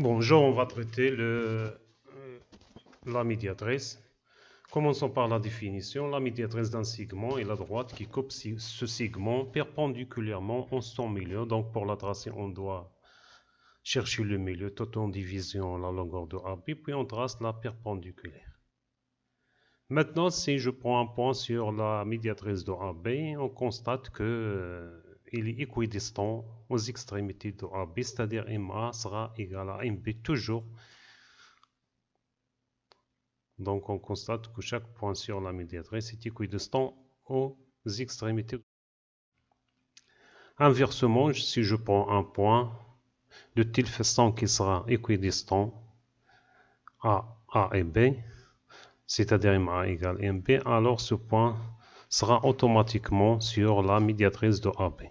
Bonjour, on va traiter la médiatrice. Commençons par la définition. La médiatrice d'un segment est la droite qui coupe ce segment perpendiculairement en son milieu. Donc pour la tracer, on doit chercher le milieu tout en divisant la longueur de AB, puis on trace la perpendiculaire. Maintenant, si je prends un point sur la médiatrice de AB, on constate que il est équidistant aux extrémités de AB, c'est-à-dire MA sera égal à MB toujours. Donc on constate que chaque point sur la médiatrice est équidistant aux extrémités. Inversement, si je prends un point de telle façon qu'il sera équidistant à A et B, c'est-à-dire MA égale MB, alors ce point sera automatiquement sur la médiatrice de AB.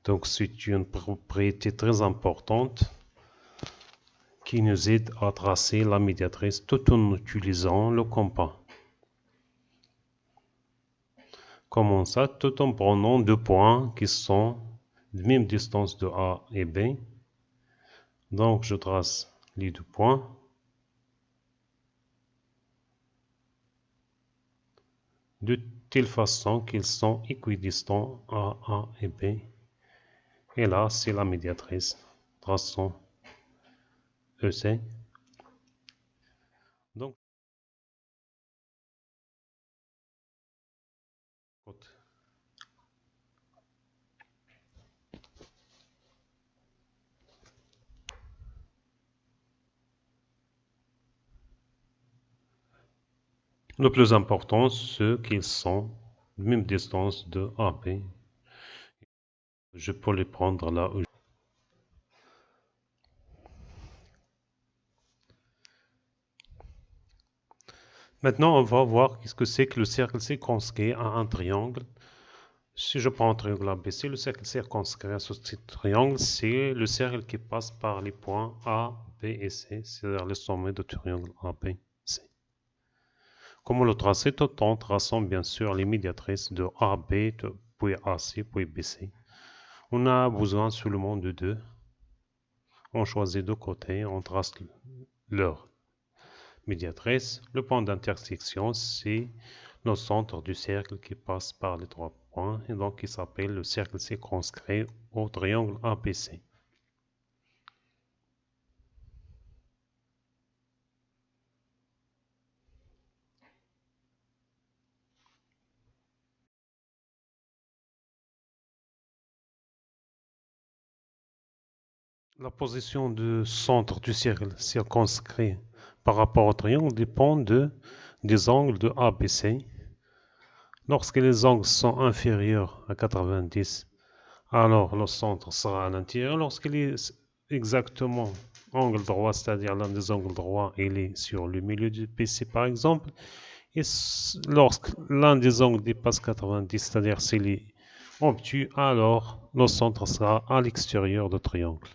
Donc c'est une propriété très importante qui nous aide à tracer la médiatrice tout en utilisant le compas. Comment ça? Tout en prenant deux points qui sont de même distance de A et B. Donc je trace les deux points. De telle façon qu'ils sont équidistants à A et B. Et là, c'est la médiatrice. Traçons EC. Donc, le plus important, c'est qu'ils sont de même distance de AB. Je peux les prendre là où. Maintenant, on va voir qu'est-ce que c'est que le cercle circonscrit à un triangle. Si je prends un triangle ABC, le cercle circonscrit à ce triangle, c'est le cercle qui passe par les points A, B et C, c'est-à-dire le sommet du triangle ABC. Comment le tracer? Tout en traçant bien sûr les médiatrices de AB, puis AC, puis BC. On a besoin seulement de deux. On choisit deux côtés, on trace leur médiatrice. Le point d'intersection, c'est le centre du cercle qui passe par les trois points et donc qui s'appelle le cercle circonscrit au triangle ABC. La position du centre du cercle circonscrit par rapport au triangle dépend des angles de ABC. Lorsque les angles sont inférieurs à 90, alors le centre sera à l'intérieur. Lorsqu'il est exactement angle droit, c'est-à-dire l'un des angles droits, il est sur le milieu du PC par exemple. Et lorsque l'un des angles dépasse 90, c'est-à-dire s'il est obtus, alors le centre sera à l'extérieur du triangle.